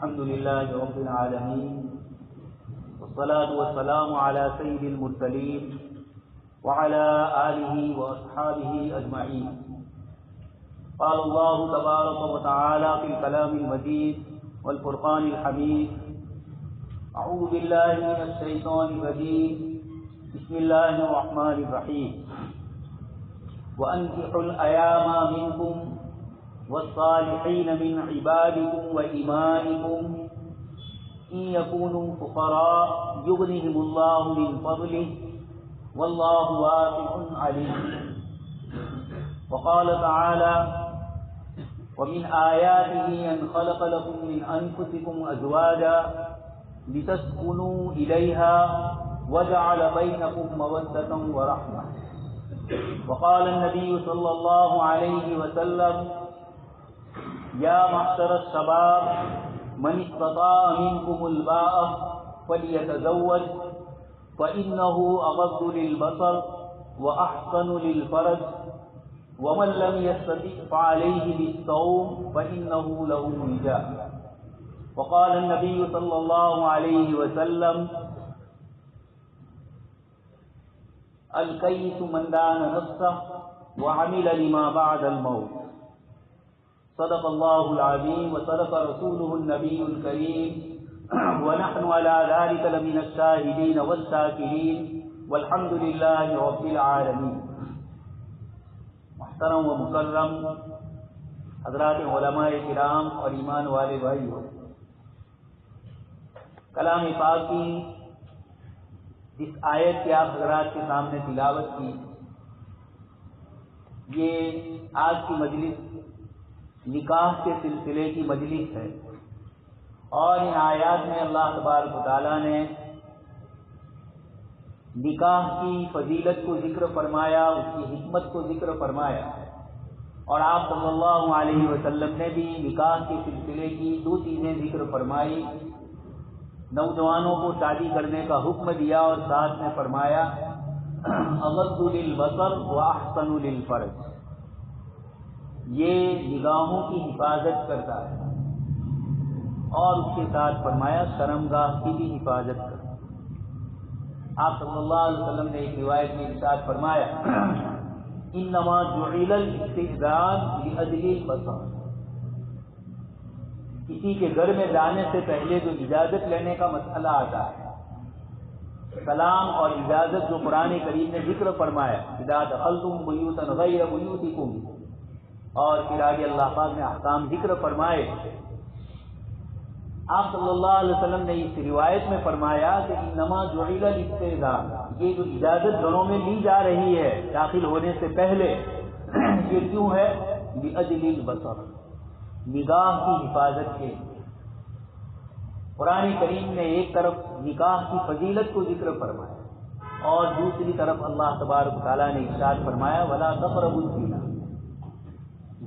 الحمد لله رب العالمين والصلاة والسلام على سيد المرسلين وعلى آله وأصحابه أجمعين. قال الله تبارك وتعالى في الكلام المجيد والفرقان الحميد: أعوذ بالله من الشيطان الرجيم، بسم الله الرحمن الرحيم. وأنكحوا الأيام منكم والصالحين من عبادكم وإمائكم إن يكونوا فقراء يغنهم الله من فضله والله واسع عليم. وقال تعالى: ومن آياته أن خلق لكم من أنفسكم أزواجا لتسكنوا إليها وجعل بينكم مودة ورحمة. وقال النبي صلى الله عليه وسلم: يا معشر الشباب من استطاع منكم الباءة فليتزوج فإنه أغض للبصر وأحسن للفرج ومن لم يستطع فعليه بالصوم فإنه له وجاء. وقال النبي صلى الله عليه وسلم: الكيس من دان نفسه وعمل لما بعد الموت. صدق الله العظيم وصدق رسوله النبي الكريم ونحن على ذلك لمن الشاهدين والشاكرين والحمد لله رب العالمين. محترم و مکرم حضرات علماء کرام اور ایمان والے بھائیو، کلام پاک کی جس آیت کی آپ حضرات کے سامنے تلاوت کی، یہ آج کی مجلس نکاح کے سلسلے کی مجلس ہے، اور ان آیات میں اللہ تبارک و تعالیٰ نے نکاح کی فضیلت کو ذکر فرمایا، اس کی حکمت کو ذکر فرمایا، اور آپ صلی اللہ علیہ وسلم نے بھی نکاح کے سلسلے کی دو چیزیں ذکر فرمائی: نوجوانوں کو شادی کرنے کا حکم دیا اور ساتھ میں فرمایا اغض للبصر واحسن للفرج، یہ نگاہوں کی حفاظت کرتا ہے، اور اس کے ساتھ فرمایا شرمگاہ کی بھی حفاظت کرتا ہے. آپ صلی اللہ علیہ وسلم نے ایک روایت میں ارشاد فرمایا: انما جعل الاستئذان لاجل البصر، کسی کے گھر میں جانے سے پہلے جو اجازت لینے کا مسئلہ آتا ہے، سلام اور اجازت جو قرآن کریم نے ذکر فرمایا اذا دخلتم بیوتا غیر بیوتکم، اور پھر آگے اللہ پاک نے احکام ذکر فرمائے. آپ صلی اللہ علیہ وسلم نے اس روایت میں فرمایا کہ انما جعل الاستئذان، یہ جو اجازت گھروں میں لی جا رہی ہے داخل ہونے سے پہلے، یہ کیوں ہے؟ لاجل البصر، نگاہ کی حفاظت کے. قرآن کریم نے ایک طرف نکاح کی فضیلت کو ذکر فرمایا، اور دوسری طرف اللہ تبارک و تعالیٰ نے ارشاد فرمایا ولا تقربوا الزنا،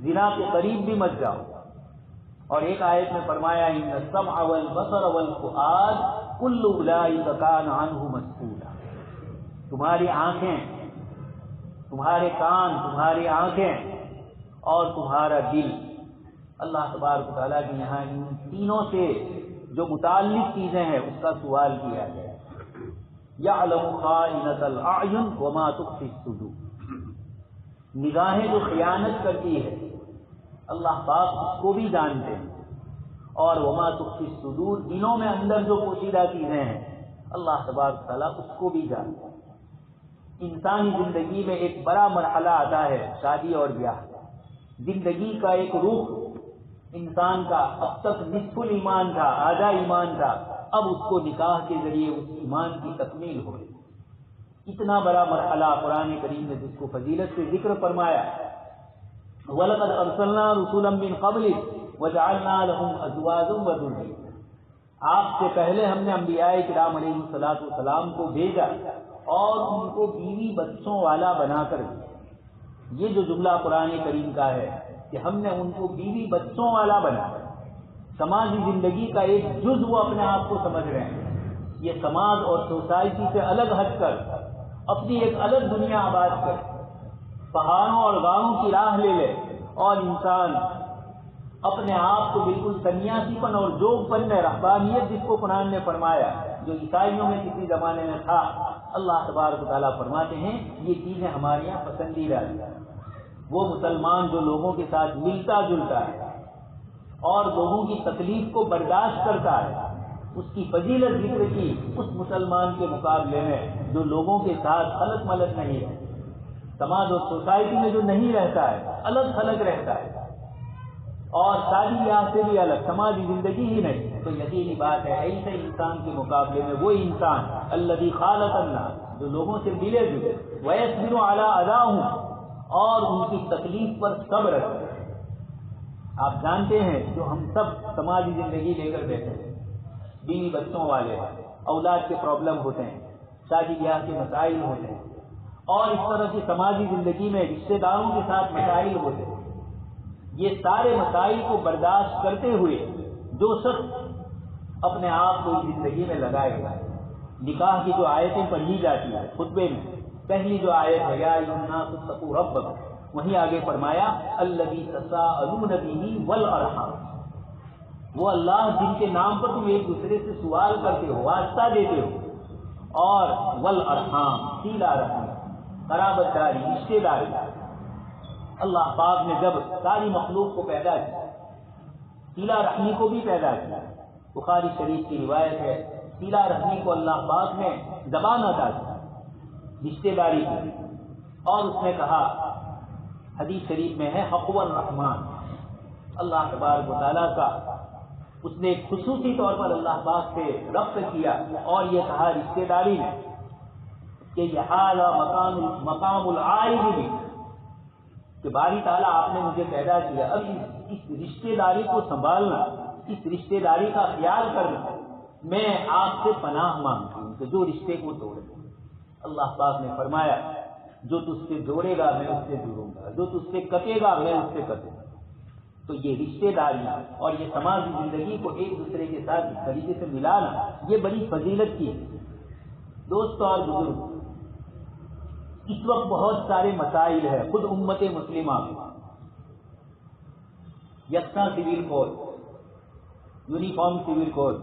زنا کے قریب بھی مت جاؤ. اور ایک آیت میں فرمایا ان السمع والبصر والفؤاد کل اولئک کان عنہ مسئولا، تمہاری آنکھیں، تمہارے کان، تمہاری آنکھیں اور تمہارا دل، اللہ تبارک و تعالیٰ کی یہاں ان تینوں سے جو متعلق چیزیں ہیں اس کا سوال کیا گیا. یعلم خائنۃ الاعین وما تخفی الصدور، نگاہیں جو خیانت کرتی ہے اللہ پاک اس کو بھی جانتے ہیں، اور وما تخفی الصدور، دلوں میں اندر جو پوشیدہ چیزیں ہیں اللہ تبارک و تعالیٰ اس کو بھی جانتے ہیں. انسانی زندگی میں ایک بڑا مرحلہ آتا ہے شادی اور بیاہ. زندگی کا ایک رخ انسان کا اب تک نصف الایمان تھا، آدھا ایمان تھا، اب اس کو نکاح کے ذریعے اس ایمان کی تکمیل ہو گئی. اتنا بڑا مرحلہ قرآن کریم نے جس کو فضیلت سے ذکر فرمایا وَلَقَدْ أَرْسَلْنَا رُسُلًا مِّن قَبْلِكَ وَجَعَلْنَا لَهُمْ أَزْوَاجًا وَذُرِّيَّةً، آپ سے پہلے ہم نے انبیاء کرام علیہ السلام کو بھیجا اور ان کو بیوی بچوں والا بنا کر دیا. یہ جو جملہ قرآن کریم کا ہے کہ ہم نے ان کو بیوی بچوں والا بنایا، سماجی زندگی کا ایک جز وہ اپنے آپ کو سمجھ رہے ہیں. یہ سماج اور سوسائٹی سے الگ ہٹ کر اپنی ایک الگ دنیا آباد کر پہاڑوں اور گاؤں کی راہ لے لے اور انسان اپنے آپ کو بالکل سنیاسی پن اور جوگ پن میں رہبانیت جس کو قرآن نے فرمایا جو عیسائیوں میں کسی زمانے میں تھا، اللہ تبارک و تعالیٰ فرماتے ہیں یہ چیزیں ہمارے یہاں پسندیدہ ہیں۔ وہ مسلمان جو لوگوں کے ساتھ ملتا جلتا ہے اور لوگوں کی تکلیف کو برداشت کرتا ہے، اس کی فضیلت ذکر کی اس مسلمان کے مقابلے میں جو لوگوں کے ساتھ خلط ملط نہیں ہے، سماج اور سوسائٹی میں جو نہیں رہتا ہے، الگ تھلگ رہتا ہے اور شادی بیاہ سے بھی الگ، سماجی زندگی ہی نہیں، تو یقینی بات ہے ایسے انسان کے مقابلے میں وہ انسان الذی خالق اللہ جو لوگوں سے ملے جلے ویصبر علی اذاہم اور ان کی تکلیف پر صبر رکھتے ہیں۔ آپ جانتے ہیں جو ہم سب سماجی زندگی لے کر بیٹھے ہیں، بیوی بچوں والے اولاد کے پرابلم ہوتے ہیں، شادی بیاہ کے مسائل ہوتے ہیں اور اس طرح کی سماجی زندگی میں رشتہ داروں کے ساتھ مسائل ہوتے ہیں، یہ سارے مسائل کو برداشت کرتے ہوئے جو شخص اپنے آپ کو زندگی میں لگائے گا، نکاح کی جو آیتیں پڑھی جاتی ہیں خطبے میں، پہلی جو آیت ہے یا ایھا الناس اتقوا ربکم، وہیں آگے فرمایا الذی تساءلون بہ والارحام، وہ اللہ جن کے نام پر تم ایک دوسرے سے سوال کرتے ہو، واسطہ دیتے ہو، اور والارحام صلہ رحم، قرابت داری، رشتے داری۔ اللہ پاک نے جب ساری مخلوق کو پیدا کیا، صلہ رحمی کو بھی پیدا کیا، بخاری شریف کی روایت ہے صلہ رحمی کو اللہ پاک نے زبان عطا کی، رشتے داری کی، اور اس نے کہا حدیث شریف میں ہے حق الرحمن، اللہ تبارک و تعالیٰ کا اس نے خصوصی طور پر اللہ پاک سے ربط کیا اور یہ کہا رشتے داری میں کہ یہ اعلیٰ مقام العائد بھی کہ باری تعالیٰ آپ نے مجھے پیدا کیا، اب اس رشتے داری کو سنبھالنا، اس رشتے داری کا خیال کرنا، میں آپ سے پناہ مانگتی ہوں کہ جو رشتے کو توڑے۔ اللہ پاک نے فرمایا جو تجھ سے جوڑے گا میں اس سے جڑوں گا، جو تجھ سے کٹے گا میں اس سے کٹوں گا۔ تو یہ رشتے داری اور یہ سماجی زندگی کو ایک دوسرے کے ساتھ اس طریقے سے ملانا یہ بڑی فضیلت کی ہے۔ دوستوں اور بزرگ، اس وقت بہت سارے مسائل ہیں، خود امت مسلمہ یکساں civil code, uniform civil code,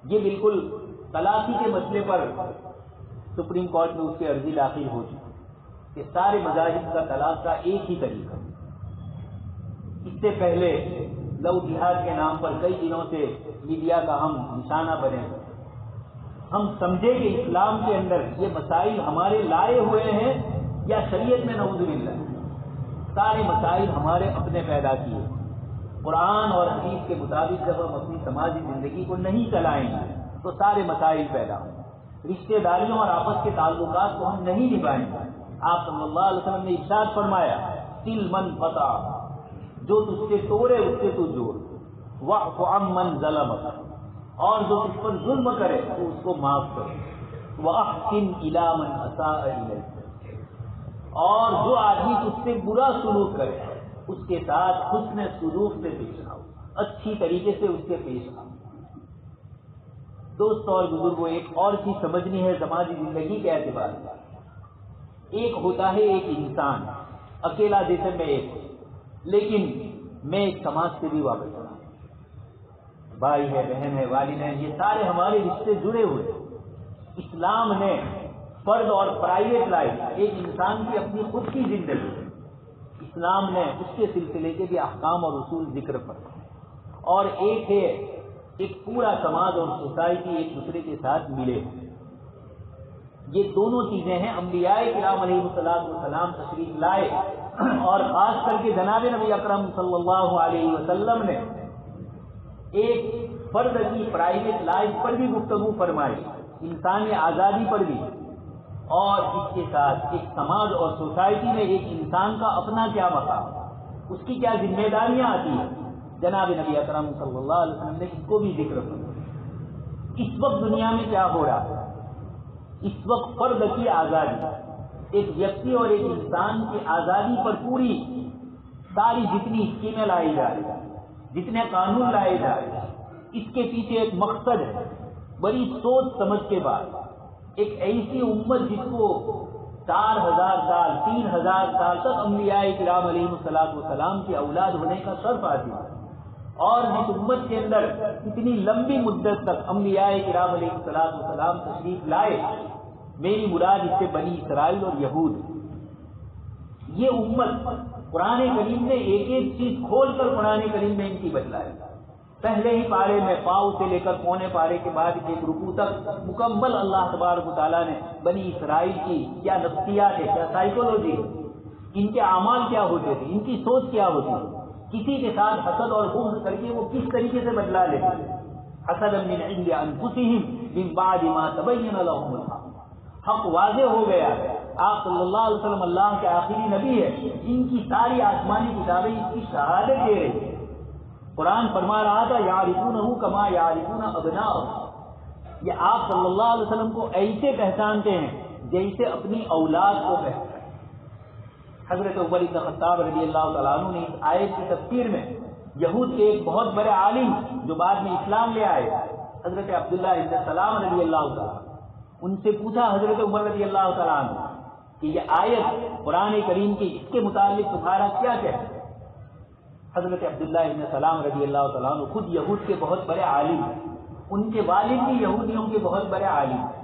یہ بالکل طلاق کے مسئلے پر سپریم کورٹ میں اس کی عرضی داخل ہو چکی کہ سارے مذاہب کا طلاق کا ایک ہی طریقہ۔ اس سے پہلے لو جہاد کے نام پر کئی دنوں سے میڈیا کا ہم نشانہ بنے، ہم سمجھے کہ اسلام کے اندر یہ مسائل ہمارے لائے ہوئے ہیں یا شریعت میں نعوذ باللہ سارے مسائل ہمارے اپنے پیدا کیے۔ قرآن اور حدیث کے مطابق جب ہم اپنی سماجی زندگی کو نہیں چلائیں گے تو سارے مسائل پیدا ہوں گے، رشتے داریوں اور آپس کے تعلقات کو ہم نہیں نبھائیں گے۔ آپ صلی اللہ علیہ وسلم نے ارشاد فرمایا سل من قطع، جو تجھ سے توڑے اس سے تو جوڑ، واعف عمن ظلمک، اور جو تجھ پر ظلم کرے تو اس کو معاف کرے، واحسن الی من اساء الیک، اور جو آدمی تجھ سے برا سلوک کرے اس کے ساتھ حسن سلوک سے پیش آؤ، اچھی طریقے سے اس سے پیش آؤ۔ دوستوں اور بزرگوں، ایک اور چیز سمجھنی ہے سماجی زندگی کے اعتبار سے۔ ایک ہوتا ہے ایک انسان اکیلا جیسے میں ایک، لیکن میں ایک سماج سے بھی وابستہ ہوں، بھائی ہے، بہن ہے، والدین، یہ سارے ہمارے رشتے جڑے ہوئے۔ اسلام نے فرد اور پرائیویٹ لائف، ایک انسان کی اپنی خود کی زندگی، اسلام نے اس کے سلسلے کے بھی احکام اور اصول ذکر فرمائے، اور ایک ہے ایک پورا سماج اور سوسائٹی ایک دوسرے کے ساتھ ملے۔ یہ دونوں چیزیں ہیں انبیاء کرام علیہ السلام تشریف لائے، اور خاص کر کے جناب نبی اکرم صلی اللہ علیہ وسلم نے ایک فرد کی پرائیویٹ لائف پر بھی گفتگو فرمائی، انسانی آزادی پر بھی، اور اس کے ساتھ ایک سماج اور سوسائٹی میں ایک انسان کا اپنا کیا مقام، اس کی کیا ذمہ داریاں آتی ہیں۔ جناب نبی اکرم صلی اللہ علیہ وسلم نے اس کو بھی ذکر فرمایا۔ اس وقت دنیا میں کیا ہو رہا ہے، اس وقت فرد کی آزادی، ایک ویکتی اور ایک انسان کی آزادی پر پوری ساری جتنی اسکیمیں لائی جا رہی ہیں، جتنے قانون لائے جا رہے ہیں، اس کے پیچھے ایک مقصد ہے، بڑی سوچ سمجھ کے بعد ایک ایسی امت جس کو 4000 سال 3000 سال تک انبیاء کرام علیہ السلام کی اولاد ہونے کا شرف حاصل ہے، اور جس امت کے اندر اتنی لمبی مدت تک انبیاء کرام علیہ السلام تشریف لائے، میری مراد اس سے بنی اسرائیل اور یہود، یہ امت قرآن کریم نے ایک ایک چیز کھول کر قرآن کریم میں ان کی بتلائی. پہلے ہی پارے میں پاؤ سے لے کر پونے پارے کے بعد ایک رکوع تک مکمل اللہ تبارک و تعالیٰ نے بنی اسرائیل کی کیا نفسیات ہے، کیا سائیکولوجی ہے، ان کے اعمال کیا ہوتے تھے، ان کی سوچ کیا ہوتی ہے، کسی کے ساتھ حسد اور بغض کر کے وہ کس طریقے سے بدلا لیتے ہیں. حسد من عند انفسهم من بعد ما تبين لهم الحق. حق واضح ہو گیا ہے. آپ صلی اللہ علیہ وسلم اللہ کے آخری نبی ہے، ان کی ساری آسمانی کتابیں اس کی شہادت دے رہی ہیں. قرآن فرما رہا تھا یعرفونہ کما یعرفون ابناءہم. یہ آپ صلی اللہ علیہ وسلم کو ایسے پہچانتے ہیں جیسے اپنی اولاد کو پہچانتے. حضرت عمر بن خطاب رضی اللہ تعالیٰ عنہ نے اس آیت کی تفسیر میں یہود کے ایک بہت بڑے عالم جو بعد میں اسلام لے آئے، حضرت عبداللہ بن سلام رضی اللہ تعالیٰ، ان سے پوچھا حضرت عمر رضی اللہ تعالیٰ عنہ کہ یہ آیت قرآن کریم کی اس کے متعلق تمہارا کیا کہتے ہیں؟ حضرت عبداللہ بن سلام رضی اللہ تعالیٰ عنہ خود یہود کے بہت بڑے عالم ہیں، ان کے والد بھی یہودیوں کے بہت بڑے عالم ہیں.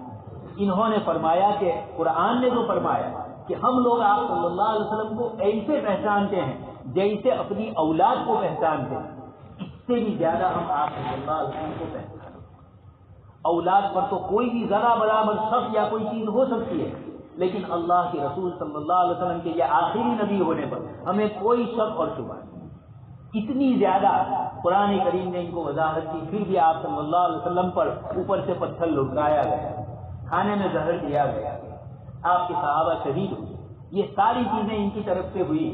انہوں نے فرمایا کہ قرآن نے جو فرمایا کہ ہم لوگ آپ صلی اللہ علیہ وسلم کو ایسے پہچانتے ہیں جیسے اپنی اولاد کو پہچانتے ہیں، اس سے بھی زیادہ ہم آپ صلی اللہ علیہ وسلم کو پہچانتے ہیں. اولاد پر تو کوئی بھی ذرا برابر شک یا کوئی چیز ہو سکتی ہے، لیکن اللہ کے رسول صلی اللہ علیہ وسلم کے یہ آخری نبی ہونے پر ہمیں کوئی شک اور شبہ نہیں. اتنی زیادہ قرآن کریم نے ان کو وضاحت کی، پھر بھی آپ صلی اللہ علیہ وسلم پر اوپر سے پتھر لٹکایا گیا، کھانے میں زہر دیا گیا، آپ کے صحابہ شہید ہوئے. یہ ساری چیزیں ان کی طرف سے ہوئی،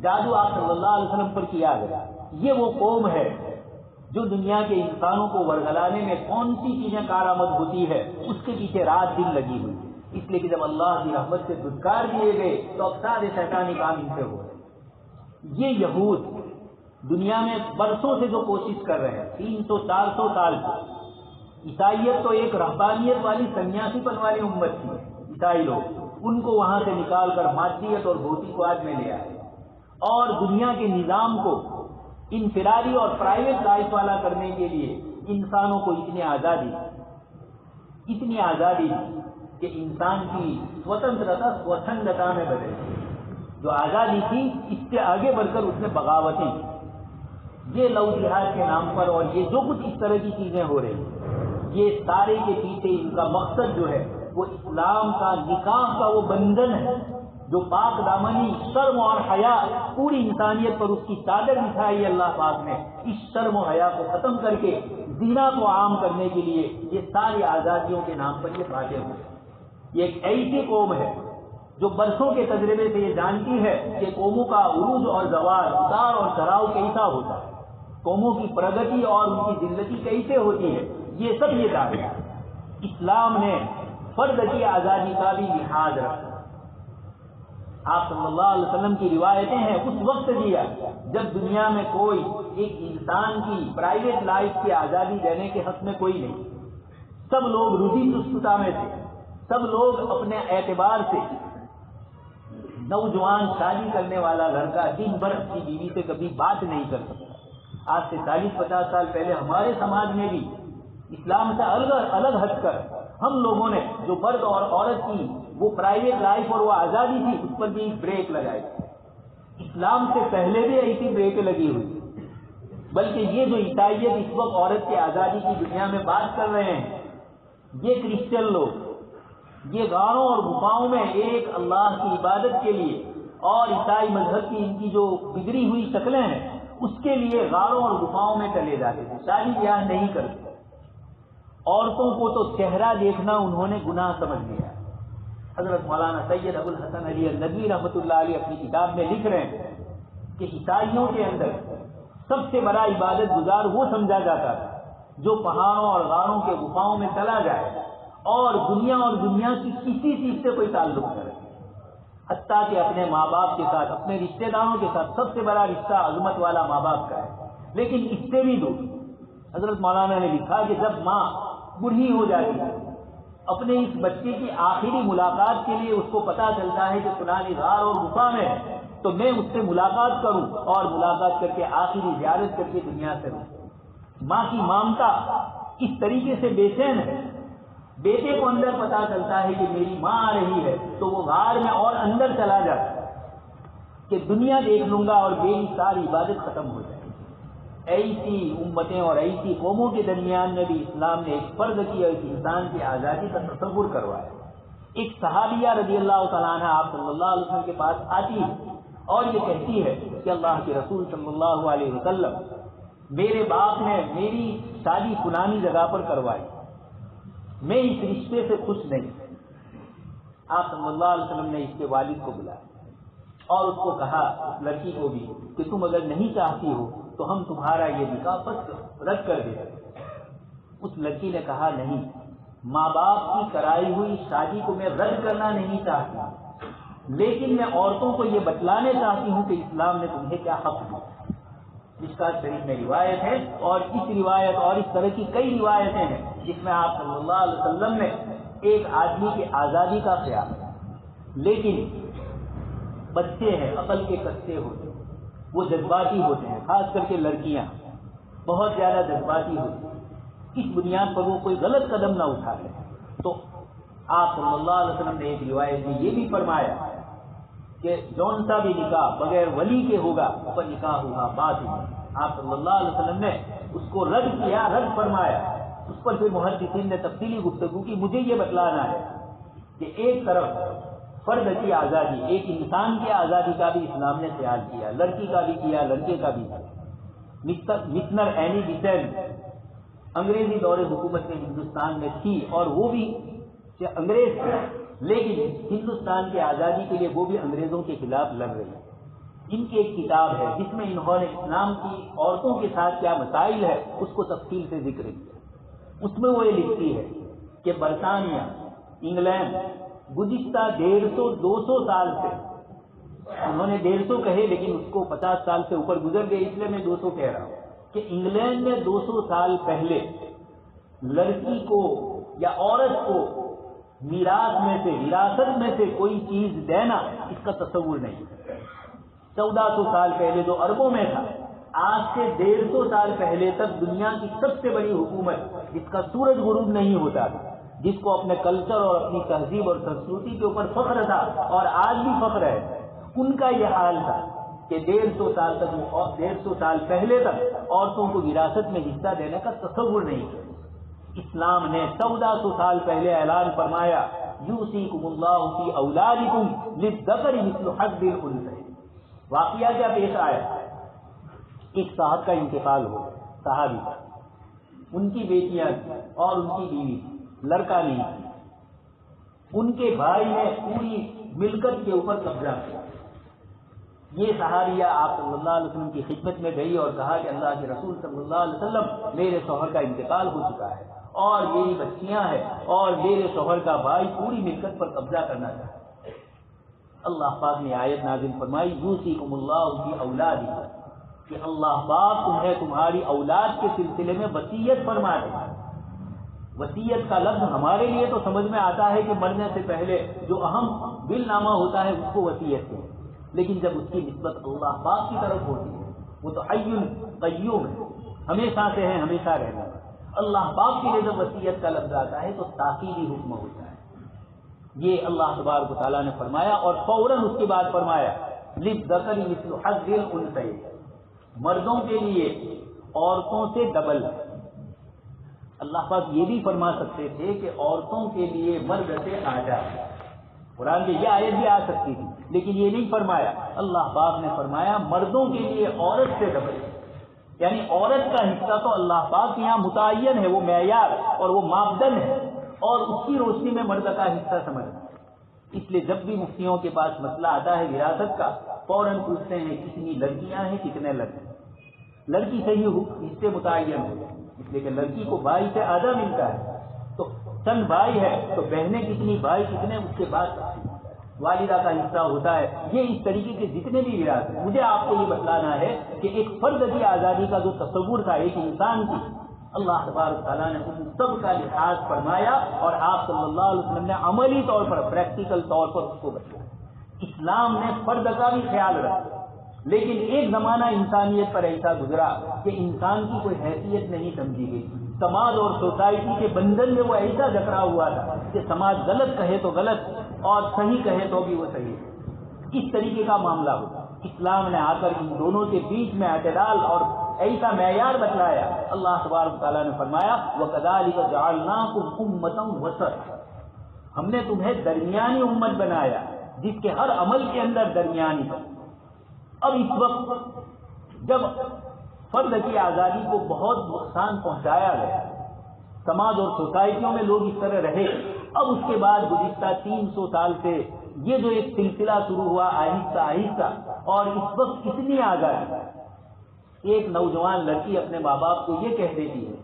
جادو آپ صلی اللہ علیہ وسلم پر کیا گیا. یہ وہ قوم ہے جو دنیا کے انسانوں کو ورگلانے میں کون سی چیزیں کارآمد ہوتی ہے اس کے پیچھے رات دن لگی ہوئی. اس لیے کہ جب اللہ کی رحمت سے دھتکار دیے گئے تو اب سارے شیطانی کام ان سے ہو گئے. یہ یہود دنیا میں برسوں سے جو کوشش کر رہے ہیں، 300-400 سال سے، عیسائیت تو ایک رہبانیت والی سنیاسی پن والی امت تھی، عیسائی لوگ ان کو وہاں سے نکال کر مادیت اور بھوتیکواد میں لے آئے اور دنیا کے نظام کو انفرادی اور پرائیویٹ لائف والا کرنے کے لیے انسانوں کو اتنی آزادی دی کہ انسان کی سوتنترتا سوچھندتا میں بدل گئی. جو آزادی تھی اس سے آگے بڑھ کر اس نے بغاوتیں، یہ لو جہاد کے نام پر اور یہ جو کچھ اس طرح کی چیزیں ہو رہی ہیں، یہ سارے کے پیچھے ان کا مقصد جو ہے وہ اسلام کا نکاح کا وہ بندھن ہے جو پاک دامنی شرم اور حیا پوری انسانیت پر اس کی چادر بچھائی اللہ پاک نے. اس شرم و حیا کو ختم کر کے زنا کو عام کرنے کے لیے یہ ساری آزادیوں کے نام پر یہ باتیں ہوئی. یہ ایک ایسی قوم ہے جو برسوں کے تجربے سے یہ جانتی ہے کہ قوموں کا عروج اور زوال، اتار اور چڑھاؤ کیسا ہوتا ہے، قوموں کی پرگتی اور ان کی ذلتی کیسے ہوتی ہے، یہ سب یہ جانتے ہیں. اسلام نے فرد کی آزادی کا بھی لحاظ رکھا. آپ صلی اللہ علیہ وسلم کی روایتیں ہیں اس وقت دیا جب دنیا میں کوئی ایک انسان کی پرائیویٹ لائف کی آزادی دینے کے حق میں کوئی نہیں. سب لوگ روزی چستتا میں تھے، سب لوگ اپنے اعتبار سے، نوجوان شادی کرنے والا لڑکا دن بھر اپنی بیوی سے کبھی بات نہیں کر سکتا. آج سے 40-50 سال پہلے ہمارے سماج میں بھی اسلام سے الگ ہٹ کر ہم لوگوں نے جو مرد اور عورت کی وہ پرائیویٹ لائف اور وہ آزادی تھی اس پر بھی بریک لگائی. اسلام سے پہلے بھی ایسی بریک لگی ہوئی، بلکہ یہ جو عیسائیت اس وقت عورت کی آزادی کی دنیا میں بات کر رہے ہیں، یہ کرسچن لوگ یہ غاروں اور گفاؤں میں ایک اللہ کی عبادت کے لیے اور عیسائی مذہب کی ان کی جو بگڑی ہوئی شکلیں ہیں اس کے لیے غاروں اور گفاؤں میں چلے جاتے تھے، شادی بیاہ نہیں کرتے. عورتوں کو تو چہرہ دیکھنا انہوں نے گناہ سمجھ لیا. حضرت مولانا سید ابو الحسن علی ندوی رحمۃ اللہ علیہ اپنی کتاب میں لکھ رہے ہیں کہ عیسائیوں کے اندر سب سے بڑا عبادت گزار وہ سمجھا جاتا تھا جو پہاڑوں اور غاروں کے گفاؤں میں چلا جائے اور دنیا کی کسی چیز سے کوئی تعلق نہ رکھے، حتیٰ کہ اپنے ماں باپ کے ساتھ، اپنے رشتہ داروں کے ساتھ سب سے بڑا رشتہ عظمت والا ماں باپ کا ہے، لیکن اس سے بھی دور. حضرت مولانا نے لکھا کہ جب ماں بوڑھی ہو جاتی ہے، اپنے اس بچے کی آخری ملاقات کے لیے اس کو پتا چلتا ہے کہ فلانی غار اور گفا میں تو میں اس سے ملاقات کروں اور ملاقات کر کے آخری زیارت کر کے دنیا سے رہوں۔ ماں کی ممتا اس طریقے سے بے چین ہے، بیٹے کو اندر پتا چلتا ہے کہ میری ماں آ رہی ہے تو وہ غار میں اور اندر چلا جاتا ہے کہ دنیا دیکھ لوں گا اور میری ساری عبادت ختم ہو جائے۔ ایسی امتیں اور ایسی قوموں کے درمیان میں بھی اسلام نے ایک فرض کی اور ایک انسان کی آزادی کا تصور کروایا۔ ایک صحابیہ رضی اللہ تعالیٰ عنہ آپ صلی اللہ علیہ وسلم کے پاس آتی ہے اور یہ کہتی ہے کہ اللہ کے رسول صلی اللہ علیہ وسلم، میرے باپ نے میری شادی فلانی جگہ پر کروائی، میں اس رشتے سے خوش نہیں۔ آپ صلی اللہ علیہ وسلم نے اس کے والد کو بلایا اور اس کو کہا، اس لڑکی کو بھی، کہ تم اگر نہیں چاہتی ہو تو ہم تمہارا یہ نکاح رد کر دیں۔ اس لڑکی نے کہا، نہیں، ماں باپ کی کرائی ہوئی شادی کو میں رد کرنا نہیں چاہتی، لیکن میں عورتوں کو یہ بتلانے چاہتی ہوں کہ اسلام نے تمہیں کیا حق دیا۔ مشکوٰۃ شریف میں روایت ہے، اور اس روایت اور اس طرح کی کئی روایتیں ہیں جس میں آپ صلی اللہ علیہ وسلم نے ایک آدمی کی آزادی کا خیال ہے، لیکن بچے ہیں، عقل کے کچے ہوتے ہیں، وہ جذباتی ہوتے ہیں، خاص کر کے لڑکیاں بہت زیادہ جذباتی ہوتی ہیں، اس بنیاد پر وہ کوئی غلط قدم نہ اٹھا لے۔ تو آپ صلی اللہ علیہ وسلم نے ایک روایت میں یہ بھی فرمایا کہ جون سا بھی نکاح بغیر ولی کے ہوگا اس پر نکاح ہوگا باطل۔ آپ صلی اللہ علیہ وسلم نے اس کو رد کیا، رد فرمایا۔ اس پر پھر محدثین نے تفصیلی گفتگو کی۔ مجھے یہ بتلانا ہے کہ ایک طرف فرد کی آزادی، ایک انسان کی آزادی کا بھی اسلام نے خیال کیا، لڑکی کا بھی کیا، لڑکے کا بھی کیا۔ مسٹر اینی بیسنٹ انگریزی دور حکومت میں ہندوستان میں تھی، اور وہ بھی انگریز تھے، لیکن ہندوستان کی آزادی کے لیے وہ بھی انگریزوں کے خلاف لڑ رہی ہے۔ ان کی ایک کتاب ہے جس میں انہوں نے اسلام کی عورتوں کے ساتھ کیا مسائل ہے اس کو تفصیل سے ذکر کیا۔ اس میں وہ یہ لکھتی ہے کہ برطانیہ، انگلینڈ گزشتہ 150-200 سال سے، انہوں نے 150 کہے لیکن اس کو 50 سال سے اوپر گزر گئے، اس لیے میں 200 کہہ رہا ہوں، کہ انگلینڈ میں 200 سال پہلے لڑکی کو یا عورت کو میراث میں سے، وراثت میں سے کوئی چیز دینا اس کا تصور نہیں۔ 1400 سال پہلے جو عربوں میں تھا، آج سے 150 سال پہلے تک دنیا کی سب سے بڑی حکومت جس کا سورج غروب نہیں ہوتا تھا، جس کو اپنے کلچر اور اپنی تہذیب اور سنسکرتی کے اوپر فخر تھا اور آج بھی فخر ہے، ان کا یہ حال تھا کہ 150 سال تک، 150 سال پہلے تک عورتوں کو وراثت میں حصہ دینے کا تصور نہیں کیا۔ اسلام نے 1400 سال پہلے اعلان فرمایا، یوصیکم اللہ فی اولادکم للذکر مثل حظ الانثیین۔ واقعہ کیا پیش آیا؟ ایک صاحب کا انتقال ہو، صحابی کا، ان کی بیٹیاں اور ان کی بیوی، لڑکا نہیں تھی، ان کے بھائی نے پوری ملکت کے اوپر قبضہ کیا۔ یہ صحابیہ آپ صلی اللہ علیہ وسلم کی خدمت میں گئی اور کہا کہ اللہ کے رسول صلی اللہ علیہ وسلم، میرے شوہر کا انتقال ہو چکا ہے اور میری بچیاں ہیں اور میرے شوہر کا بھائی پوری ملکت پر قبضہ کرنا چاہتا ہے۔ اللہ پاک نے آیت نازل فرمائی، یوصیکم اللہ فی اولادکم، کہ اللہ پاک تمہیں تمہاری اولاد کے سلسلے میں وصیت فرما دے۔ وصیت کا لفظ ہمارے لیے تو سمجھ میں آتا ہے کہ مرنے سے پہلے جو اہم بل نامہ ہوتا ہے اس کو وصیت ہے، لیکن جب اس کی نسبت اللہ پاک کی طرف ہوتی ہے، وہ تو حی قیوم ہے، ہمیشہ سے ہے، ہمیشہ رہنا۔ اللہ پاک کے لیے جب وصیت کا لفظ آتا ہے تو تاکیدی حکم ہوتا ہے۔ یہ اللہ تبارک و تعالیٰ نے فرمایا اور فوراً اس کے بعد فرمایا، للذکر مثل حظ الانثیین، مردوں کے لیے عورتوں سے ڈبل۔ اللہ پاک یہ بھی فرما سکتے تھے کہ عورتوں کے لیے مرد سے آدھا، قرآن میں یہ آیت بھی آ سکتی تھی، لیکن یہ نہیں فرمایا۔ اللہ پاک نے فرمایا مردوں کے لیے عورت سے ڈبل، یعنی عورت کا حصہ تو اللہ پاک کے یہاں متعین ہے، وہ معیار اور وہ ماپدند ہے، اور اس کی روشنی میں مرد کا حصہ سمجھنا۔ اس لیے جب بھی مفتیوں کے پاس مسئلہ آتا ہے وراثت کا، فوراً پوچھتے ہیں کتنی لڑکیاں ہیں، کتنے لڑکے۔ لڑکی سے ہی حصے متعین ہو، اس لیے کہ لڑکی کو بھائی سے آدھا ملتا ہے، تو چند بھائی ہے تو بہنیں کتنی، بھائی کتنے، اس کے بعد والدہ کا حصہ ہوتا ہے۔ یہ اس طریقے کے جتنے بھی وراثت، مجھے آپ کو یہ بتلانا ہے کہ ایک فرد کی آزادی کا جو تصور تھا ایک انسان کی، اللہ تبارک تعالیٰ نے ان سب کا لحاظ فرمایا اور آپ صلی اللہ علیہ وسلم نے عملی طور پر، پریکٹیکل طور پر اس کو بتایا اسلام نے فرد کا بھی خیال رکھا، لیکن ایک زمانہ انسانیت پر ایسا گزرا کہ انسان کی کوئی حیثیت نہیں سمجھی گئی، سماج اور سوسائٹی کے بندھن میں وہ ایسا جکڑا ہوا تھا کہ سماج غلط کہے تو غلط اور صحیح کہے تو بھی وہ صحیح، اس طریقے کا معاملہ ہوتا۔ اسلام نے آ کر ان دونوں کے بیچ میں اعتدال اور ایسا معیار بتلایا۔ اللہ تبارک و تعالیٰ نے فرمایا وَكَذَلِكَ جَعَلْنَاكُمْ أُمَّةً وَسَطًا، ہم نے تمہیں درمیانی امت بنایا جس کے ہر عمل کے اندر درمیانی ہے۔ اب اس وقت جب فرد کی آزادی کو بہت نقصان پہنچایا گیا، سماج اور سوسائٹیوں میں لوگ اس طرح رہے، اب اس کے بعد گزشتہ 300 سال سے یہ جو ایک سلسلہ شروع ہوا آہستہ آہستہ، اور اس وقت اتنی آزادی، ایک نوجوان لڑکی اپنے ماں باپ کو یہ کہہ دیتی ہے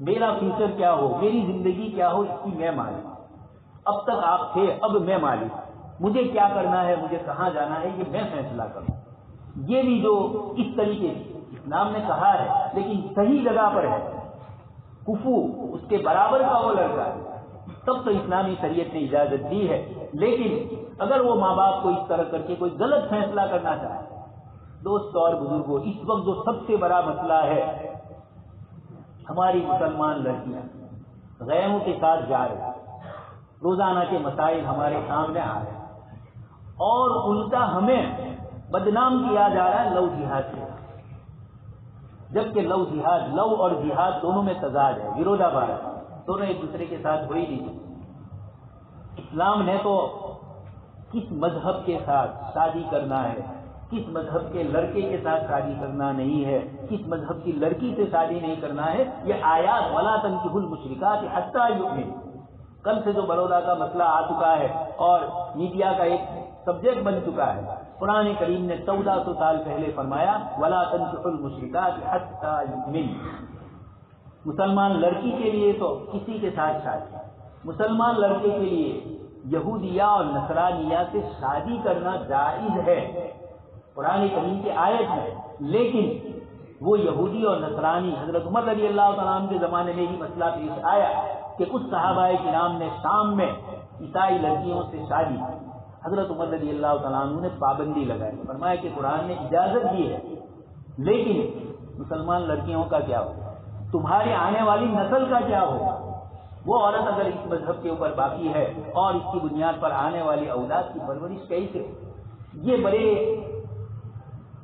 میرا فیوچر کیا ہو، میری زندگی کیا ہو، اس کی میں مالک، اب تک آپ تھے اب میں مالک، مجھے کیا کرنا ہے، مجھے کہاں جانا ہے، یہ میں فیصلہ کروں۔ یہ بھی جو اس طریقے سے اسلام نے کہا ہے لیکن صحیح جگہ پر ہے، کفو اس کے برابر کا وہ لڑکا ہے، تب تو اسلامی شریعت نے اجازت دی ہے، لیکن اگر وہ ماں باپ کو اس طرح کر کے کوئی غلط فیصلہ کرنا چاہے، دوستوں اور بزرگوں، اس وقت جو سب سے بڑا مسئلہ ہے، ہماری مسلمان لڑکیاں غیروں کے ساتھ جا رہی، روزانہ کے مسائل ہمارے سامنے آ رہے ہیں، اور الٹا ہمیں بدنام کیا جا رہا ہے لو جہاد سے، جبکہ لو جہاد، لو اور جہاد دونوں میں تضاد ہے، ویرودھا بھاس، دونوں ایک دوسرے کے ساتھ ہوئی نہیں۔ اسلام نے تو کس مذہب کے ساتھ شادی کرنا ہے، کس مذہب کے لڑکے کے ساتھ شادی کرنا نہیں ہے، کس مذہب کی لڑکی سے شادی نہیں کرنا ہے، یہ آیات وَلَا تَنكِحُوا الْمُشْرِكَاتِ حَتَّىٰ يُؤْمِنَ، کل سے جو بڑودہ کا مسئلہ آ چکا ہے اور میڈیا کا ایک سبجیکٹ بن چکا ہے، قرآن کریم نے 1400 سال پہلے فرمایا وَلَا تَنكِحُوا الْمُشْرِكَاتِ حَتَّىٰ يُؤْمِنَ، مسلمان لڑکی کے لیے تو کسی کے ساتھ شادی، مسلمان لڑکے کے لیے یہودیہ اور نصرانیہ سے شادی کرنا جائز ہے قرآن کریم کی آیت ہے، لیکن وہ یہودی اور نصرانی، حضرت عمر رضی اللہ تعالیٰ عنہ کے زمانے میں ہی مسئلہ پیش آیا کہ کچھ صحابہ کرام نے شام میں عیسائی لڑکیوں سے شادی، حضرت عمر رضی اللہ تعالیٰ عنہ نے پابندی لگائی، فرمایا کہ قرآن نے اجازت دی ہے، لیکن مسلمان لڑکیوں کا کیا ہوگا، تمہاری آنے والی نسل کا کیا ہوگا، وہ عورت اگر اس مذہب کے اوپر باقی ہے اور اس کی بنیاد پر آنے والی اولاد کی پرورش کیسے؟ یہ بڑے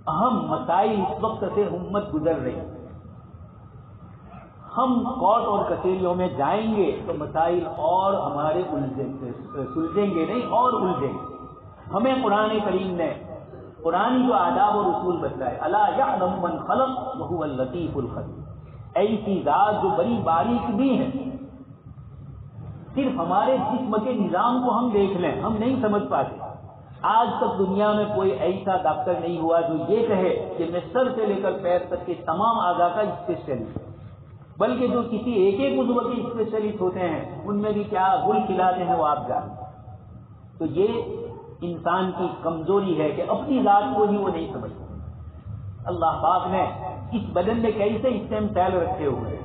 اہم مسائل اس وقت سے امت گزر رہی ہے۔ ہم کورٹ اور کچہریوں میں جائیں گے تو مسائل اور ہمارے سلجھیں گے نہیں اور الجھیں گے۔ ہمیں قرآن کریم نے قرآن جو آداب اور اصول بتلائے، الا یعلم من خلق وہو اللطیف الخبیر، ایسی ذات جو بڑی باریک بھی ہے، صرف ہمارے جسم کے نظام کو ہم دیکھ لیں ہم نہیں سمجھ پاتے۔ آج تک دنیا میں کوئی ایسا ڈاکٹر نہیں ہوا جو یہ کہے کہ میں سر سے لے کر پیر تک کے تمام اعضاء کا اسپیشلسٹ ہوں، بلکہ جو کسی ایک ایک عضو کے اسپیشلسٹ ہوتے ہیں ان میں بھی کیا گل کھلاتے ہیں وہ آپ جانتے ہیں۔ تو یہ انسان کی کمزوری ہے کہ اپنی ذات کو ہی وہ نہیں سمجھتا۔ اللہ پاک نے اس بدن میں کیسے اسٹیم سیل رکھے ہوئے،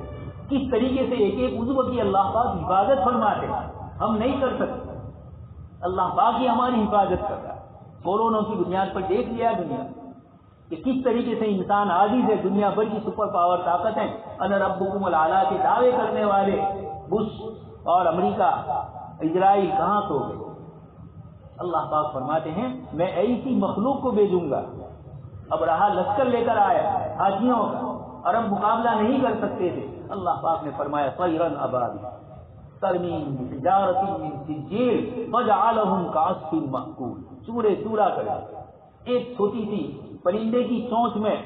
کس طریقے سے ایک ایک عضو کی اللہ پاک حفاظت فرماتے ہیں، ہم نہیں کر سکتے، اللہ پاک ہی ہماری حفاظت کر رہا ہے۔ کورونا کی بنیاد پر دیکھ لیا دنیا کہ کس طریقے سے انسان عاجز ہے، دنیا بھر کی سپر پاور طاقتیں انا ربکم الاعلی کے دعوے کرنے والے بش اور امریکہ، اسرائیل کہاں سو گئے؟ اللہ پاک فرماتے ہیں میں ایسی مخلوق کو بھیجوں گا، اب رہا لشکر لے کر آیا حاجیوں کا، عرب مقابلہ نہیں کر سکتے تھے، اللہ پاک نے فرمایا طیرا ابابیل ترمیم بحجارۃ من سجیل فجعلہم کعصف مأکول، چورے چورا کر ایک چھوٹی سی پرندے کی چونچ میں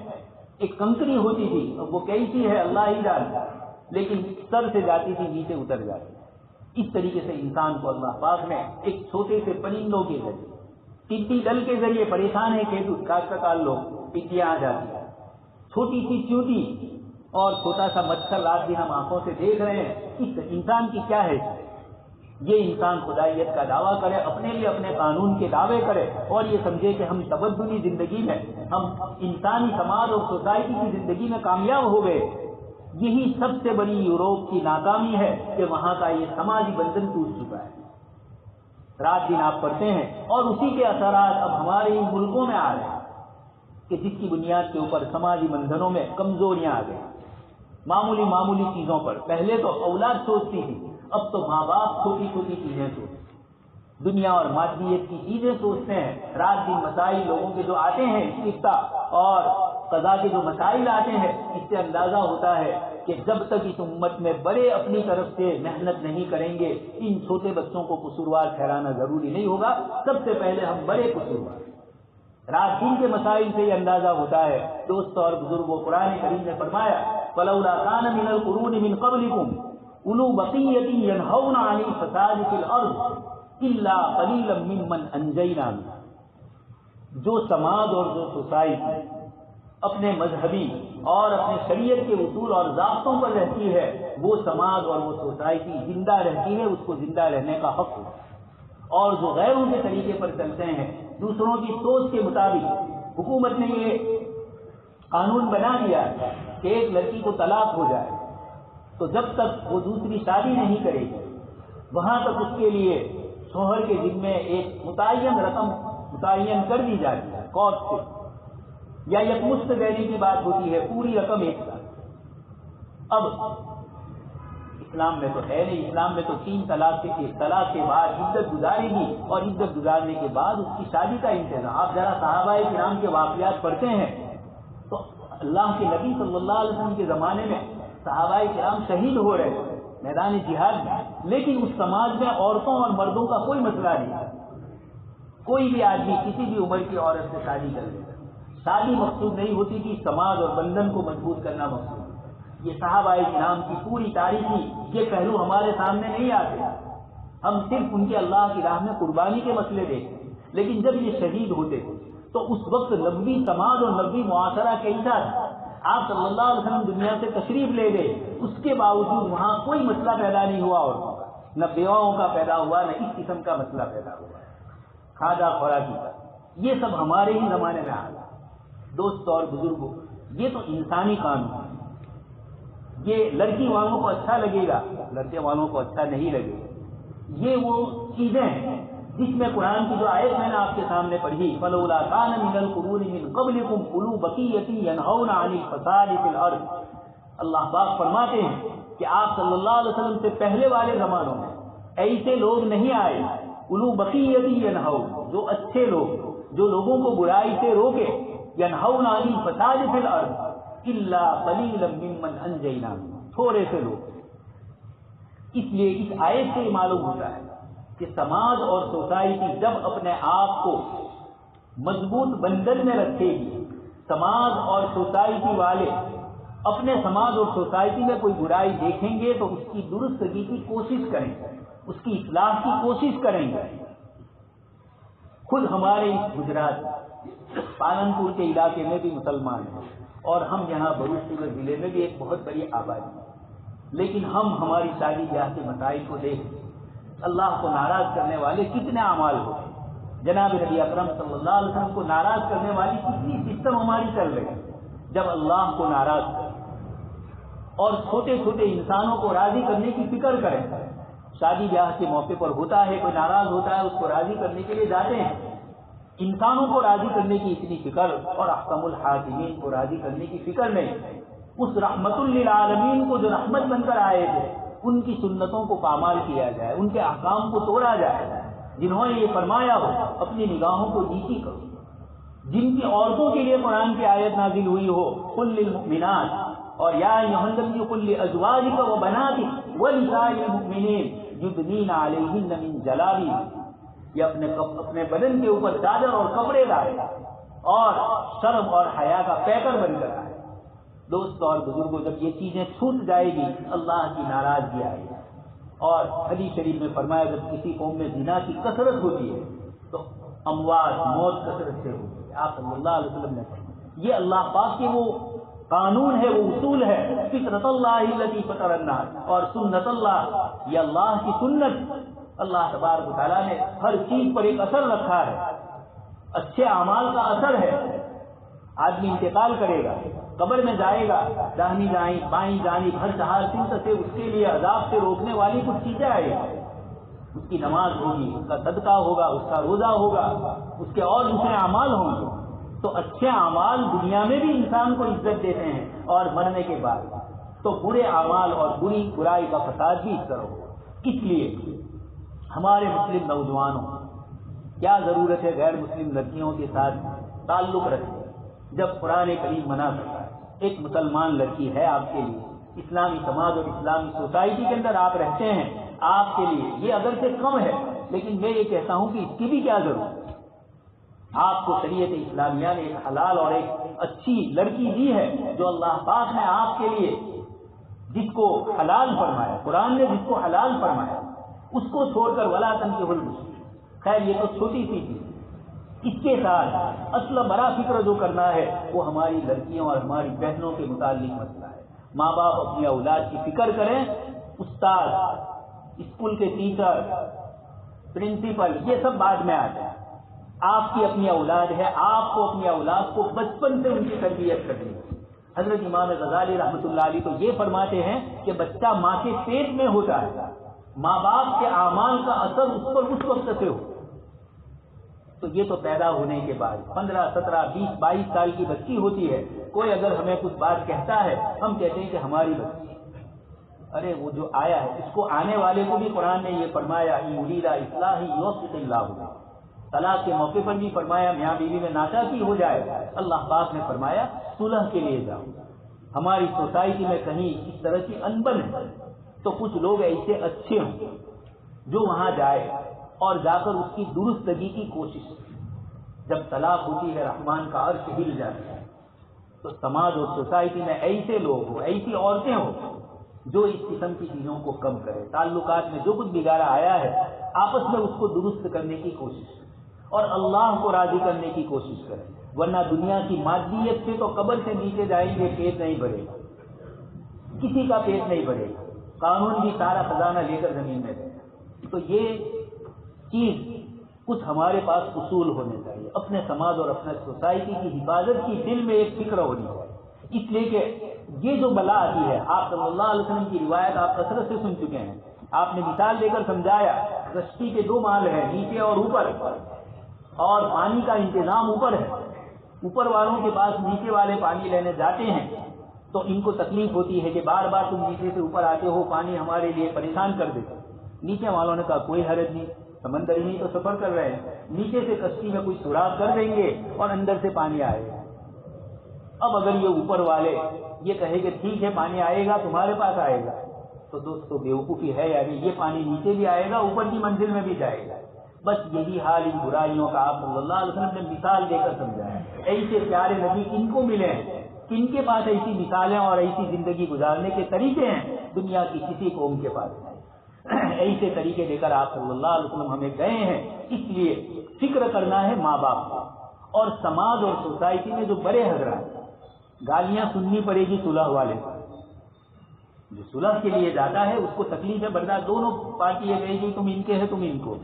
ایک کنکری ہوتی تھی، اب وہ کیسی ہے اللہ ہی جانتا، لیکن سر سے جاتی تھی نیچے اتر جاتی۔ اس طریقے سے انسان کو اللہ پاک نے ایک چھوٹے سے پرندوں کے ذریعے، ٹڈی دل کے ذریعے پریشان ہے کہ لوگ ٹڈیاں آ جاتی ہیں، چھوٹی سی چیونٹی اور چھوٹا سا مچھر رات دن ہم آنکھوں سے دیکھ رہے ہیں، اس انسان کی کیا ہے؟ یہ انسان خدائیت کا دعویٰ کرے، اپنے لیے اپنے قانون کے دعوے کرے اور یہ سمجھے کہ ہم تبدلی زندگی میں، ہم انسانی سماج اور سوسائٹی کی زندگی میں کامیاب ہو گئے۔ یہی سب سے بڑی یوروپ کی ناکامی ہے کہ وہاں کا یہ سماجی بندھن ٹوٹ چکا ہے۔ رات دن آپ پڑھتے ہیں، اور اسی کے اثرات اب ہمارے ان ملکوں میں آ رہے ہیں کہ جس کی بنیاد کے اوپر سماجی بندھنوں میں کمزوریاں آ گئی، معمولی چیزوں پر۔ پہلے تو اولاد سوچتی تھی، اب تو ماں باپ چھوٹی چھوٹی چیزیں سوچتے، دنیا اور مادیت کی چیزیں سوچتے ہیں۔ رات دن مسائل لوگوں کے جو آتے ہیں استفتاء اور قضا کے جو مسائل آتے ہیں، اس سے اندازہ ہوتا ہے کہ جب تک اس امت میں بڑے اپنی طرف سے محنت نہیں کریں گے، ان چھوٹے بچوں کو قصوروار ٹھہرانا ضروری نہیں ہوگا، سب سے پہلے ہم بڑے قصوروار۔ رات دن کے مسائل سے یہ اندازہ ہوتا ہے۔ دوست اور بزرگوں، قرآن کریم نے فرمایا فَلَوْلَا كَانَ مِنَ الْقُرُونِ مِنْ قَبْلِكُمْ أُولُو بَقِيَّةٍ يَنْهَوْنَ عَنِ الْفَسَادِ فِي الْأَرْضِ إِلَّا قَلِيلًا مِّمَّنْ أَنجَيْنَا۔ جو سماج اور جو سوسائٹی اپنے مذہبی اور اپنے شریعت کے اصول اور ضابطوں پر رہتی ہے، وہ سماج اور وہ سوسائٹی زندہ رہتی ہے، اس کو زندہ رہنے کا حق ہوتا ہے۔ اور جو غیروں کے طریقے پر چلتے ہیں، دوسروں کی سوچ کے مطابق، حکومت نے یہ قانون بنا دیا کہ ایک لڑکی کو طلاق ہو جائے تو جب تک وہ دوسری شادی نہیں کرے گی، وہاں تک اس کے لیے شوہر کے ذمے ایک متعین رقم متعین کر دی جاتی ہے کورٹ سے، یا یکمشت دینے کی بات ہوتی ہے، پوری رقم ایک ساتھ۔ اب اسلام میں تو ہے نہیں، اسلام میں تو 3 طلاق کے بعد عدت گزارے گی، اور عدت گزارنے کے بعد اس کی شادی کا انتظام۔ آپ ذرا صحابہ کرام کے واقعات پڑھتے ہیں تو اللہ کے نبی صلی اللہ علیہ وسلم کے زمانے میں صحابہ کرام شہید ہو رہے ہیں میدان جہاد میں، لیکن اس سماج میں عورتوں اور مردوں کا کوئی مسئلہ نہیں ہے۔ کوئی بھی آدمی کسی بھی عمر کی عورت سے شادی کر لیتا، شادی مقصود نہیں ہوتی کہ سماج اور بندھن کو مضبوط کرنا مقصود ہے۔ یہ صحابہ کرام کی پوری تاریخی یہ پہلو ہمارے سامنے نہیں آتے، ہم صرف ان کے اللہ کی راہ میں قربانی کے مسئلے دیکھتے ہیں، لیکن جب یہ شہید ہوتے تو اس وقت نبوی سماج اور نبوی معاشرہ کیسا تھا؟ آپ صلی اللہ علیہ وسلم دنیا سے تشریف لے گئے، اس کے باوجود وہاں کوئی مسئلہ پیدا نہیں ہوا، عورتوں کا نہ بیواؤں کا پیدا ہوا، نہ اس قسم کا مسئلہ پیدا ہوا، کھاجا خوراکی کا۔ یہ سب ہمارے ہی زمانے میں آ گیا۔ دوست اور بزرگوں، یہ تو انسانی قانون ہے۔ یہ لڑکی والوں کو اچھا لگے گا، لڑکے والوں کو اچھا نہیں لگے گا۔ یہ وہ چیزیں ہیں جس میں قرآن کی جو آیت میں نے آپ کے سامنے پڑھی، فَلَوْلَا كَانَ مِنَ الْقُرُونِ مِنْ قَبْلِكُمْ أُولُو بَقِيَّةٍ يَنْهَوْنَ عَنِ الْفَسَادِ فِي الْأَرْضِ۔ اللہ پاک فرماتے ہیں کہ آپ صلی اللہ علیہ وسلم سے پہلے والے زمانوں میں ایسے لوگ نہیں آئے، اولو بقیۃ ینہون، جو اچھے لوگ، جو لوگوں کو برائی سے روکے، ینہون عن الفساد فی الارض الا قلیلا ممن انجینا، تھوڑے سے لوگ۔ اس لیے اس آیت سے معلوم ہوتا ہے کہ سماج اور سوسائٹی جب اپنے آپ کو مضبوط بندھن میں رکھے گی، سماج اور سوسائٹی والے اپنے سماج اور سوسائٹی میں کوئی برائی دیکھیں گے تو اس کی درستگی کی کوشش کریں گے، اس کی اصلاح کی کوشش کریں گے۔ خود ہمارے اس گجرات پالنپور کے علاقے میں بھی مسلمان ہیں، اور ہم یہاں بروچ نگر ضلع میں بھی ایک بہت بڑی آبادی ہے، لیکن ہم ہماری شادی بیاہ کے مسائل کو دیکھیں، اللہ کو ناراض کرنے والے کتنے اعمال ہوتے ہیں۔ جناب نبی اکرم صلی اللہ علیہ وسلم کو ناراض کرنے والی کتنی سسٹم ہماری چل رہی ہے۔ جب اللہ کو ناراض کریں اور چھوٹے چھوٹے انسانوں کو راضی کرنے کی فکر کریں، شادی بیاہ کے موقع پر ہوتا ہے، کوئی ناراض ہوتا ہے، اس کو راضی کرنے کے لیے جاتے ہیں، انسانوں کو راضی کرنے کی اتنی فکر، اور احکم الحاکمین کو راضی کرنے کی فکر نہیں۔ اس رحمت للعالمین کو جو رحمت بن کر آئے تھے، ان کی سنتوں کو پامال کیا جائے، ان کے احکام کو توڑا جائے، جنہوں نے یہ فرمایا ہو اپنی نگاہوں کو نیچی کرو، جن کی عورتوں کے لیے قرآن کی آیت نازل ہوئی ہو قل للمؤمنات اور یا ایھا النبی قل لازواجک وبناتک ونساء المؤمنین یدنین علیہن من جلابیبہن، یہ اپنے بدن کے اوپر چادر اور کپڑے لائے اور شرم اور حیا کا پیکر بن کر آئے۔ دوست اور بزرگوں، جب یہ چیزیں چھوٹ جائے گی اللہ کی ناراضگی آئے گی۔ اور حدیث شریف میں فرمایا جب کسی قوم میں زنا کی کثرت ہوتی ہے تو اموات، موت کثرت سے ہوتی ہے۔ آپ صلی اللہ علیہ وسلم نے فرمایا یہ اللہ پاک کے وہ قانون ہے، وہ اصول ہے، فطرت اللہ التی فطر الناس، اور سنت اللہ، یہ اللہ کی سنت۔ اللہ تبارک و تعالیٰ نے ہر چیز پر ایک اثر رکھا ہے، اچھے اعمال کا اثر ہے۔ آدمی انتقال کرے گا، قبر میں جائے گا، داہنی جانب بائیں جانب ہر چہار سمت سے اس کے لیے عذاب سے روکنے والی کچھ چیزیں آئے گی۔ اس کی نماز ہوگی، اس کا صدقہ ہوگا، اس کا روزہ ہوگا، اس کے اور دوسرے اعمال ہوں گے، تو اچھے اعمال دنیا میں بھی انسان کو عزت دیتے ہیں اور مرنے کے بعد تو برے اعمال اور برائی کا فساد بھی اس طرح ہوگا۔ اس لیے ہمارے مسلم نوجوانوں کیا ضرورت ہے غیر مسلم لڑکیوں کے ساتھ تعلق رکھنے، جب قرآن کریم منع کرتا ہے۔ ایک مسلمان لڑکی ہے آپ کے لیے، اسلامی سماج اور اسلامی سوسائٹی کے اندر آپ رہتے ہیں، آپ کے لیے یہ اگر سے کم ہے، لیکن میں یہ کہتا ہوں کہ اس کی بھی کیا ضرورت ہے۔ آپ کو شریعت اسلامیہ نے ایک حلال اور ایک اچھی لڑکی دی ہے، جو اللہ پاک نے آپ کے لیے جس کو حلال فرمایا، قرآن نے جس کو حلال فرمایا، اس کو چھوڑ کر ولا تنکحوا المشرکین۔ خیر یہ تو چھوٹی سی چیز، اس کے ساتھ اصل بڑا فکر جو کرنا ہے وہ ہماری لڑکیوں اور ہماری بہنوں کے متعلق مسئلہ ہے۔ ماں باپ اپنی اولاد کی فکر کریں، استاد، اسکول کے ٹیچر، پرنسپل، یہ سب بعد میں آتے ہیں۔ آپ کی اپنی اولاد ہے، آپ کو اپنی اولاد کو بچپن سے ان کی تربیت کرنی ہے۔ حضرت امام غزالی رحمۃ اللہ علیہ تو یہ فرماتے ہیں کہ بچہ ماں کے پیٹ میں ہوتا ہے، ماں باپ کے اعمال کا اثر اس پر اس وقت سے ہو، تو یہ تو پیدا ہونے کے بعد 15، 17، 20، 22 سال کی بچی ہوتی ہے، کوئی اگر ہمیں کچھ بات کہتا ہے ہم کہتے ہیں کہ ہماری بچی، ارے وہ جو آیا ہے اس کو آنے والے کو بھی قرآن نے یہ فرمایا ان یرید اصلاح یوفق اللہ بہ۔ طلاق کے موقع پر بھی فرمایا میاں بیوی میں ناچاکی ہو جائے، اللہ پاک نے فرمایا صلح کے لیے جاؤ۔ ہماری سوسائٹی میں کہیں اس طرح کی انبن ہے تو کچھ لوگ ایسے اچھے ہوں جو وہاں جائے اور جا کر اس کی درستگی کی کوشش، جب طلاق ہوتی ہے رحمان کا عرش ہل جاتا ہے، تو سماج اور سوسائٹی میں ایسے لوگ ہوں، ایسی عورتیں ہوں جو اس قسم کی چیزوں کو کم کرے، تعلقات میں جو کچھ بگاڑا آیا ہے آپس میں اس کو درست کرنے کی کوشش کرے اور اللہ کو راضی کرنے کی کوشش کرے، ورنہ دنیا کی مادیت سے تو قبر سے نیچے جائیں گے، پیٹ نہیں بھرے گا، کسی کا پیٹ نہیں بھرے گا، قانون بھی سارا خزانہ لے کر زمین میں رہے گا۔ تو یہ چیز کچھ ہمارے پاس اصول ہونے چاہیے، اپنے سماج اور اپنے سوسائٹی کی حفاظت کی دل میں ایک فکر ہونی چاہیے، اس لیے کہ یہ جو بلا آتی ہے، آپ صلی اللہ علیہ وسلم کی روایت آپ کثرت سے سن چکے ہیں، آپ نے مثال دے کر سمجھایا، کشتی کے دو مال ہیں، نیچے اور اوپر، اور پانی کا انتظام اوپر ہے، اوپر والوں کے پاس نیچے والے پانی لینے جاتے ہیں تو ان کو تکلیف ہوتی ہے کہ بار بار تم نیچے سے اوپر آتے ہو، پانی ہمارے لیے پریشان کر دیتے۔ نیچے والوں نے کہا کوئی حرج نہیں، سمندر ہی تو سفر کر رہے ہیں، نیچے سے کشتی میں کوئی سوراخ کر دیں گے اور اندر سے پانی آئے گا۔ اب اگر یہ اوپر والے یہ کہے کہ ٹھیک ہے پانی آئے گا تمہارے پاس آئے گا، تو دوستو بیوقوفی ہے، یعنی یہ پانی نیچے بھی آئے گا اوپر کی منزل میں بھی جائے گا۔ بس یہی حال ان برائیوں کا آپ صلی اللہ علیہ وسلم نے مثال دے کر سمجھایا۔ ایسے پیارے نبی ان کو ملے ہیں کہ ان کے پاس ایسی مثالیں اور ایسی زندگی گزارنے کے طریقے ہیں دنیا کی کسی قوم کے پاس نہیں۔ ایسے طریقے دے کر آپ صلی اللہ علیہ وسلم ہمیں گئے ہیں، اس لیے فکر کرنا ہے ماں باپ کو، اور سماج اور سوسائٹی میں جو بڑے حضرات، گالیاں سننی پڑے گی صلح والے کو، جو صلح کے لیے جاتا ہے اس کو تکلیف ہے برداشت، دونوں پارٹی یہ کہے گی تم ان کے ہیں تم ان کو،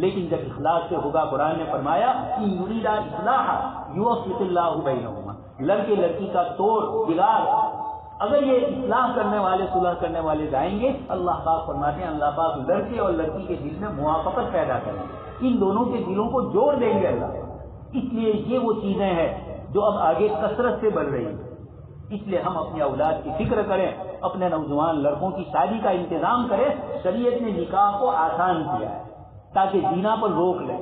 لیکن جب اخلاص سے ہوگا، قرآن نے فرمایا ان یرید اصلاح یوفق اللہ بینہما، لڑکے لڑکی کا توڑ بگاڑ، اگر یہ اصلاح کرنے والے صلح کرنے والے جائیں گے، اللہ پاک فرماتے ہیں اللہ پاک لڑکے اور لڑکی کے دل میں موافقت پیدا کریں گے، ان دونوں کے دلوں کو جوڑ دیں گے اللہ۔ اس لیے یہ وہ چیزیں ہیں جو اب آگے کثرت سے بڑھ رہی ہیں، اس لیے ہم اپنی اولاد کی فکر کریں، اپنے نوجوان لڑکوں کی شادی کا انتظام کریں۔ شریعت نے نکاح کو آسان کیا ہے تاکہ زنا پر روک لیں،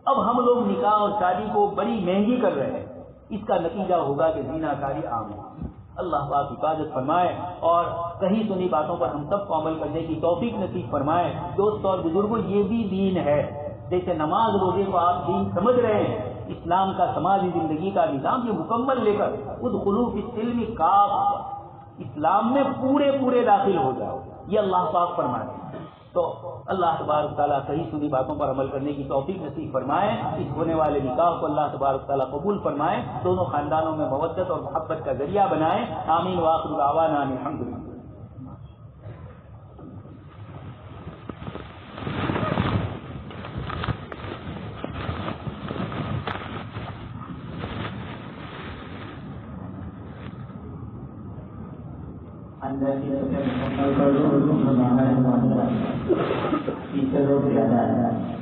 اب ہم لوگ نکاح اور شادی کو بڑی مہنگی کر رہے ہیں، اس کا نتیجہ ہوگا کہ زنا کاری عام ہے۔ اللہ پاک حفاظت فرمائے اور کہیں سنی باتوں پر ہم سب کو عمل کرنے کی توفیق نصیب فرمائے۔ دوستوں اور بزرگوں، یہ بھی دین ہے، جیسے نماز روزے کو آپ دین سمجھ رہے ہیں، اسلام کا سماجی زندگی کا نظام یہ مکمل لے کر ادخلوا فی السلم کافۃ، اسلام میں پورے داخل ہو جاؤ، یہ اللہ پاک فرماتے ہیں۔ تو اللہ تبارک تعالیٰ صحیح سنی باتوں پر عمل کرنے کی توفیق نصیب فرمائے، اس ہونے والے نکاح کو اللہ تبارک تعالیٰ قبول فرمائے، دونوں خاندانوں میں مودت اور محبت کا ذریعہ بنائے۔ آمین وآخر دعوانا الحمدللہ۔ اندر کی سطح مکمل کر دو، ٹیچروں زیادہ ہے